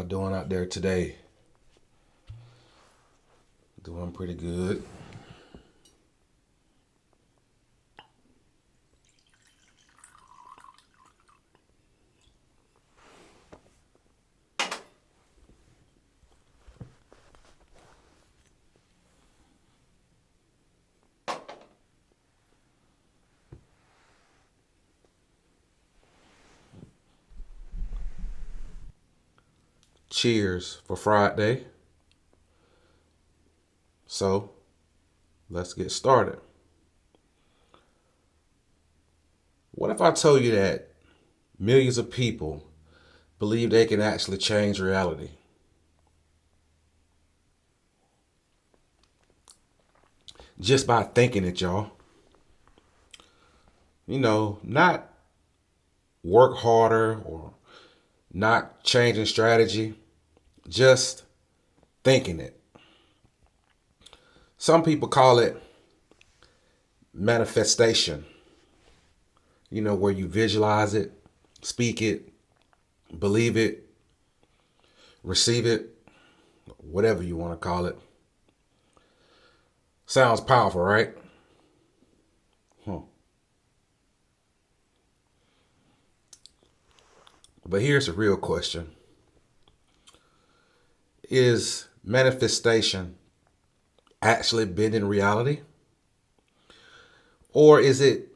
doing out there today? Doing pretty good. Cheers for Friday. So, let's get started. What if I told you that millions of people believe they can actually change reality? Just by thinking it, y'all. Not work harder or not changing strategy, just thinking it. Some people call it manifestation, where you visualize it, speak it, believe it, receive it, whatever you want to call it. Sounds powerful, right? But here's the real question. Is manifestation actually bending reality? Or is it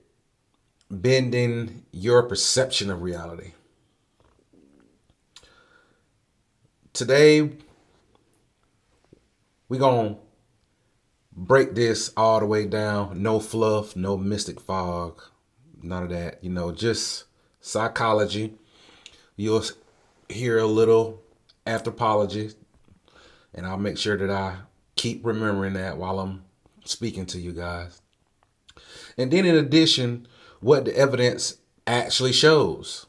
bending your perception of reality? Today, we're going to break this all the way down. No fluff, no mystic fog, none of that. Just psychology. You'll hear a little anthropology, and I'll make sure that I keep remembering that while I'm speaking to you guys. And then in addition, what the evidence actually shows.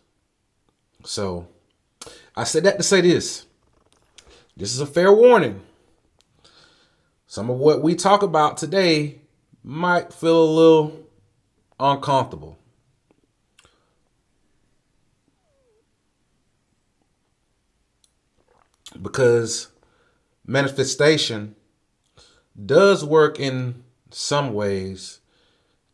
So I said that to say this. This is a fair warning. Some of what we talk about today might feel a little uncomfortable. Because manifestation does work in some ways,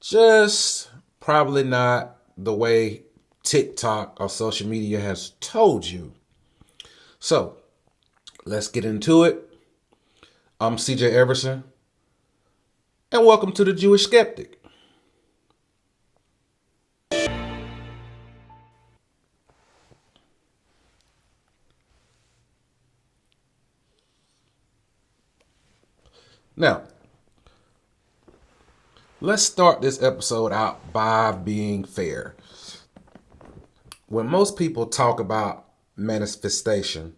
just probably not the way TikTok or social media has told you. So, let's get into it. I'm CJ Everson, and welcome to the Jewish Skeptic. Now, let's start this episode out by being fair. When most people talk about manifestation,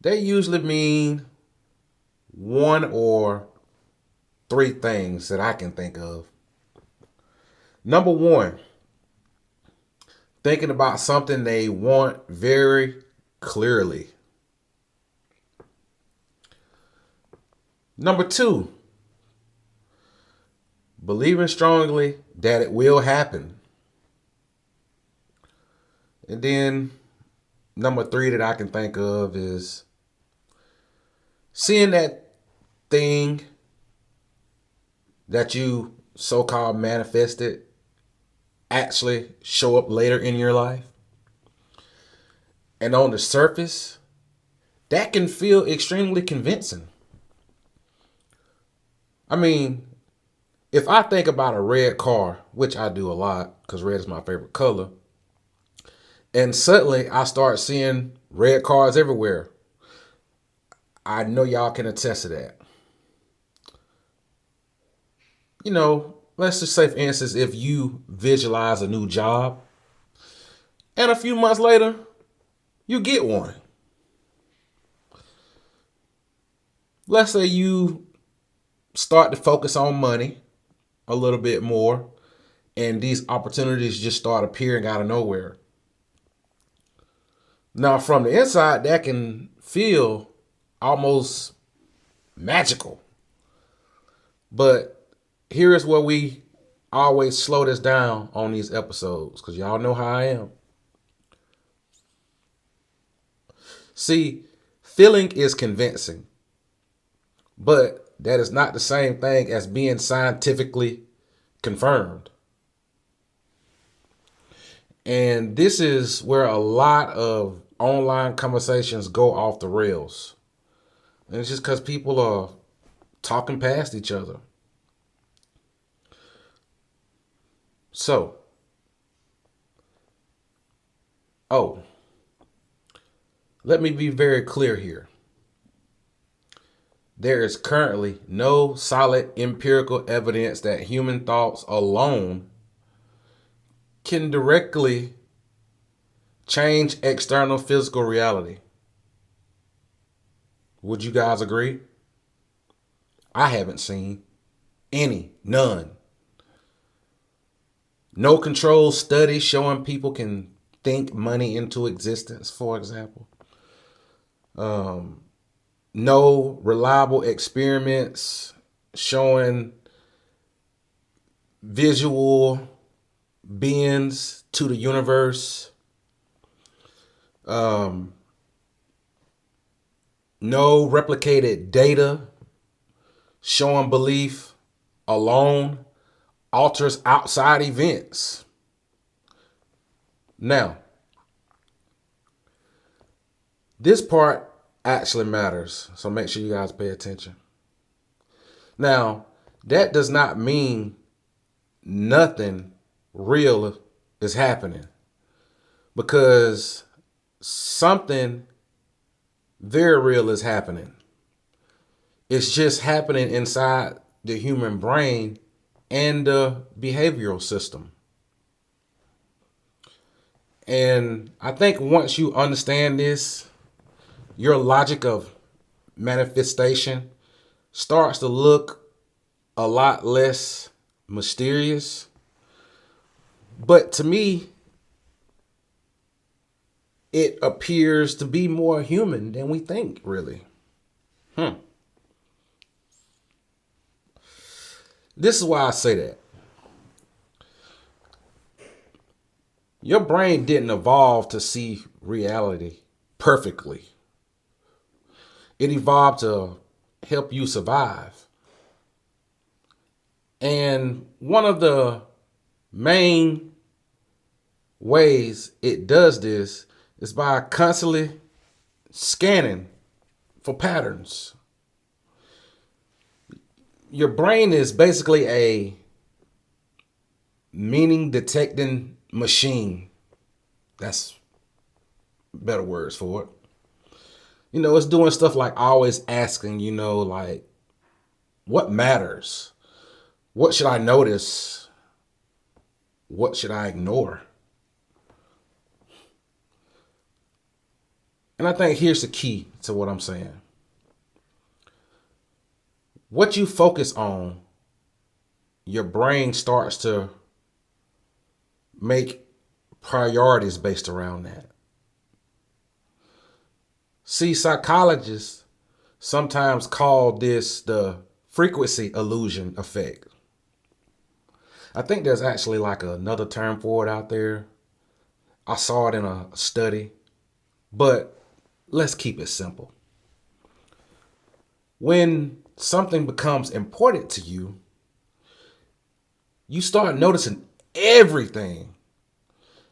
they usually mean one or three things that I can think of. Number one, thinking about something they want very clearly. Number two, believing strongly that it will happen. And then number three that I can think of is seeing that thing that you so-called manifested actually show up later in your life. And on the surface, that can feel extremely convincing. I mean, if I think about a red car, which I do a lot because red is my favorite color, and suddenly I start seeing red cars everywhere, I know y'all can attest to that. Let's just say, for instance, if you visualize a new job and a few months later, you get one. Let's say you start to focus on money a little bit more and these opportunities just start appearing out of nowhere. Now, from the inside, that can feel almost magical. But here is where we always slow this down on these episodes, because y'all know how I am. See, feeling is convincing, but that is not the same thing as being scientifically confirmed. And this is where a lot of online conversations go off the rails. And it's just because people are talking past each other. So, let me be very clear here. There is currently no solid empirical evidence that human thoughts alone can directly change external physical reality. Would you guys agree? I haven't seen none. No controlled study showing people can think money into existence, for example. No reliable experiments showing visual beings to the universe. No replicated data showing belief alone alters outside events. Now, this part actually matters, so make sure you guys pay attention. Now, that does not mean nothing real is happening, because something very real is happening. It's just happening inside the human brain and the behavioral system. And I think once you understand this, your logic of manifestation starts to look a lot less mysterious. But to me, it appears to be more human than we think, really. This is why I say that. Your brain didn't evolve to see reality perfectly. It evolved to help you survive. And one of the main ways it does this is by constantly scanning for patterns. Your brain is basically a meaning detecting machine. That's better words for it. It's doing stuff like always asking, like, what matters? What should I notice? What should I ignore? And I think here's the key to what I'm saying. What you focus on, your brain starts to make priorities based around that. See, psychologists sometimes call this the frequency illusion effect. I think there's actually like another term for it out there. I saw it in a study, but let's keep it simple. When something becomes important to you, you start noticing everything.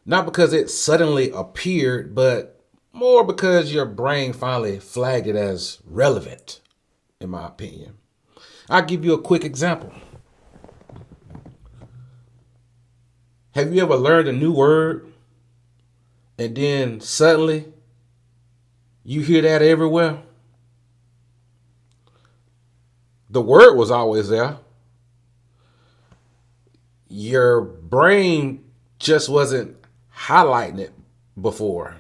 Not because it suddenly appeared, but more because your brain finally flagged it as relevant, in my opinion. I'll give you a quick example. Have you ever learned a new word and then suddenly you hear that everywhere? The word was always there. Your brain just wasn't highlighting it before,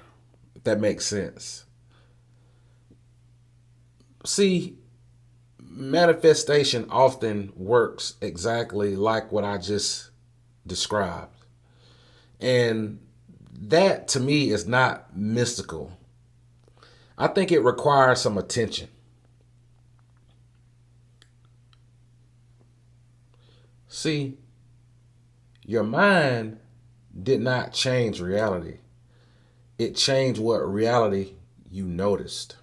if that makes sense. See, manifestation often works exactly like what I just described. And that to me is not mystical. I think it requires some attention. See, your mind did not change reality. It changed what reality you noticed.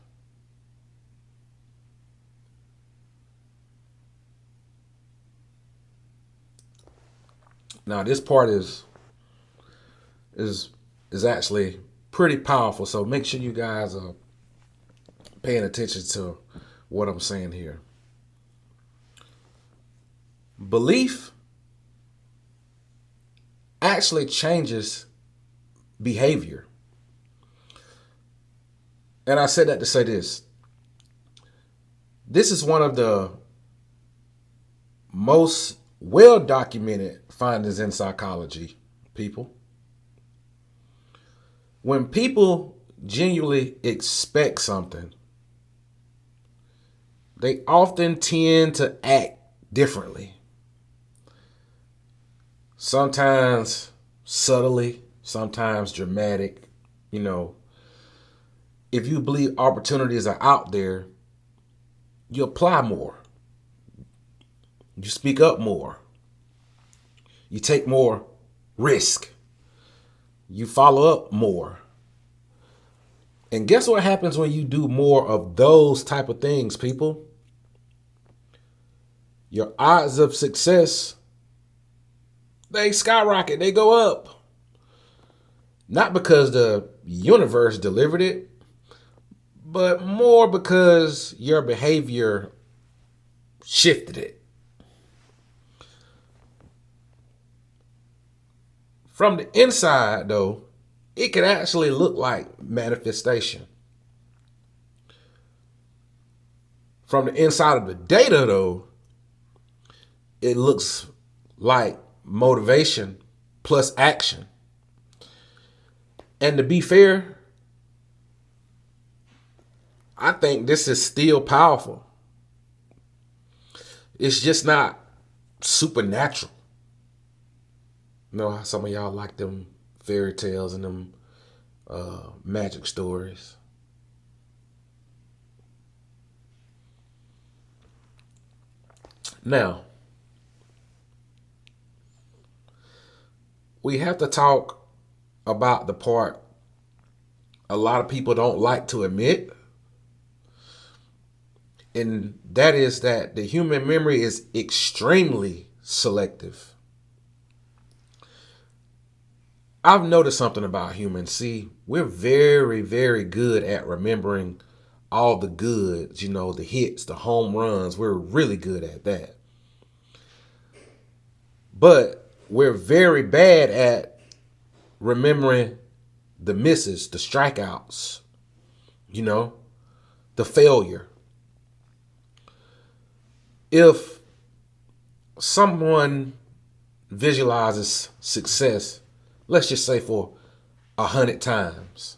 Now this part is is actually pretty powerful, so make sure you guys are paying attention to what I'm saying here. Belief actually changes behavior. And I said that to say this. This is one of the most well documented findings in psychology, people. When people genuinely expect something, they often tend to act differently. Sometimes subtly, sometimes dramatic. You know, if you believe opportunities are out there, you apply more. You speak up more. You take more risk. You follow up more. And guess what happens when you do more of those type of things, people? Your odds of success, they skyrocket, they go up. Not because the universe delivered it, but more because your behavior shifted it. From the inside, though, it can actually look like manifestation. From the inside of the data, though, it looks like motivation plus action. And to be fair, I think this is still powerful. It's just not supernatural. You know how some of y'all like them fairy tales and them magic stories. Now, we have to talk about the part a lot of people don't like to admit. And that is that the human memory is extremely selective. I've noticed something about humans. See, we're very, very good at remembering all the goods, you know, the hits, the home runs. We're really good at that. But we're very bad at remembering the misses, the strikeouts, you know, the failure. If someone visualizes success, let's just say for 100 times,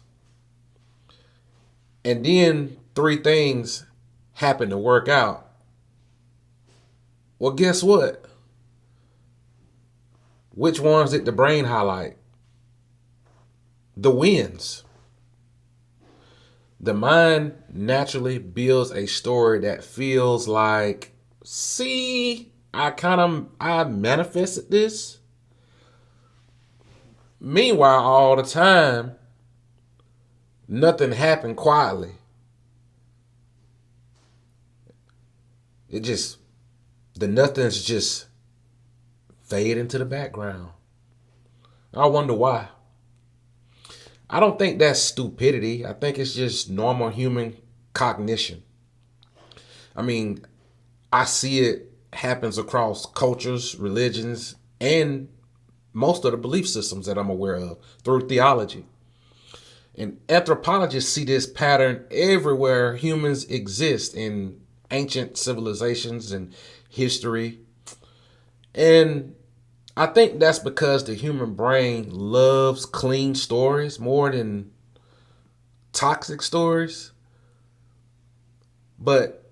and then 3 things happen to work out, well, guess what? Which ones did the brain highlight? The wins. The mind naturally builds a story that feels like, see, I manifested this. Meanwhile, all the time, nothing happened quietly. The nothings just fade into the background. I wonder why. I don't think that's stupidity. I think it's just normal human cognition. I mean, I see it happens across cultures, religions, and most of the belief systems that I'm aware of through theology. And anthropologists see this pattern everywhere humans exist in ancient civilizations and history. And I think that's because the human brain loves clean stories more than toxic stories. But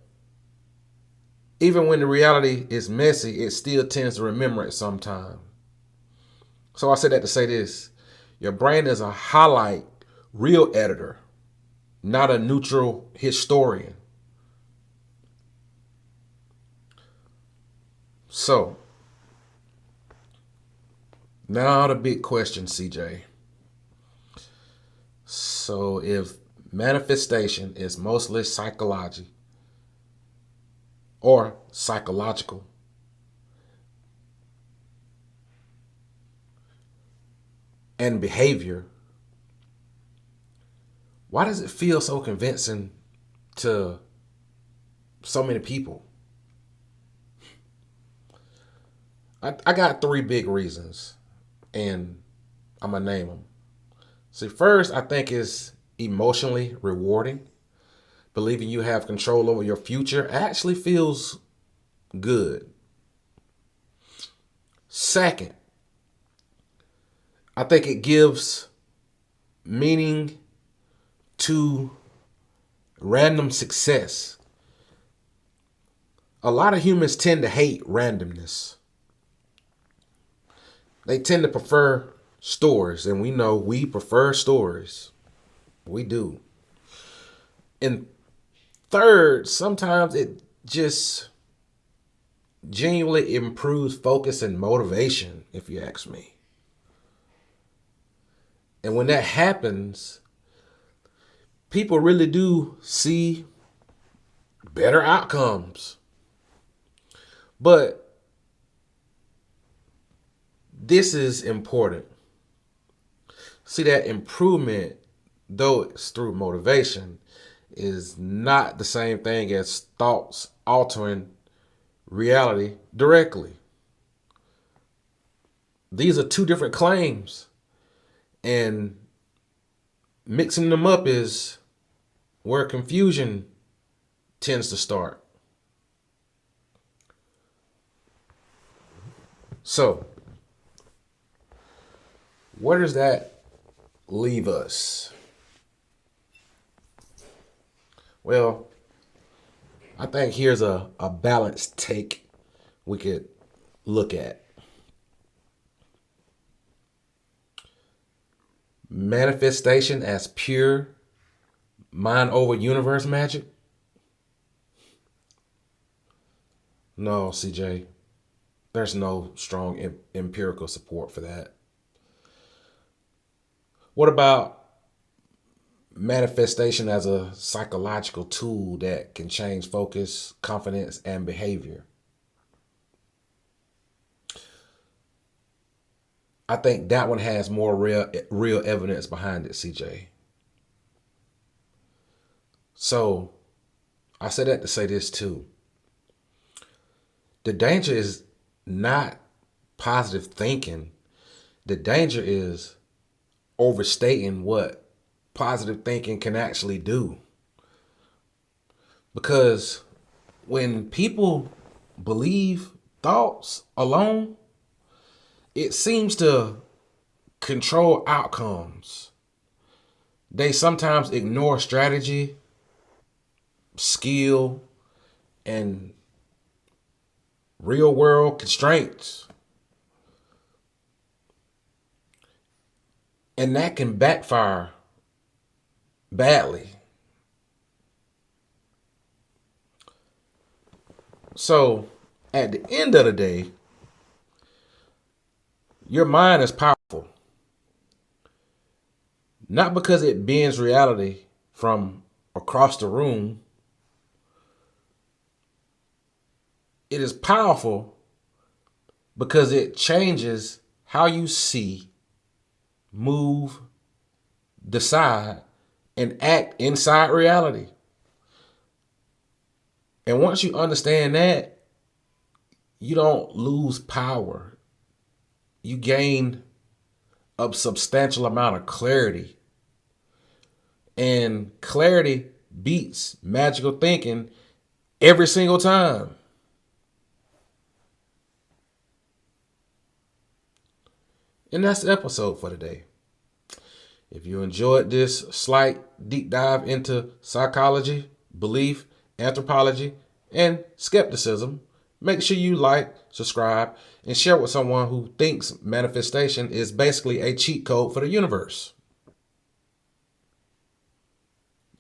even when the reality is messy, it still tends to remember it sometimes. So I said that to say this. Your brain is a highlight reel editor, not a neutral historian. So, now the big question, CJ. So if Manifestation is mostly psychology or psychological. And behavior. Why does it feel so convincing to so many people? I got three big reasons, and I'm going to name them. See, first, I think is emotionally rewarding. Believing you have control over your future actually feels good. Second, I think it gives meaning to random success. A lot of humans tend to hate randomness. They tend to prefer stories, and we know we prefer stories. We do. And third, sometimes it just genuinely improves focus and motivation, if you ask me. And when that happens, people really do see better outcomes. But this is important. See, that improvement, though it's through motivation, is not the same thing as thoughts altering reality directly. These are two different claims, and mixing them up is where confusion tends to start. So, where does that leave us? Well, I think here's a balanced take we could look at. Manifestation as pure mind over universe magic? No, CJ. There's no strong empirical support for that. What about manifestation as a psychological tool that can change focus, confidence, and behavior? I think that one has more real evidence behind it, CJ. So I say that to say this too. The danger is not positive thinking. The danger is overstating what positive thinking can actually do. Because when people believe thoughts alone, it seems to control outcomes. They sometimes ignore strategy, skill, and real world constraints. And that can backfire badly. So, at the end of the day, your mind is powerful. Not because it bends reality from across the room. It is powerful because it changes how you see, move, decide, and act inside reality. And once you understand that, you don't lose power. You gain a substantial amount of clarity. And clarity beats magical thinking every single time. And that's the episode for today. If you enjoyed this slight deep dive into psychology, belief, anthropology, and skepticism, make sure you like, subscribe, and share with someone who thinks manifestation is basically a cheat code for the universe.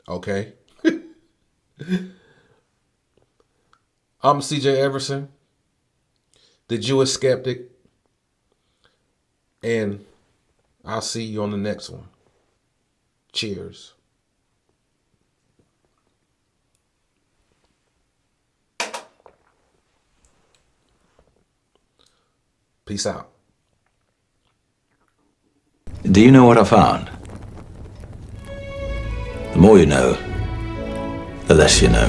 Okay? I'm CJ Everson, the Jewish skeptic, and I'll see you on the next one. Cheers. Peace out. Do you know what I found? The more you know, the less you know.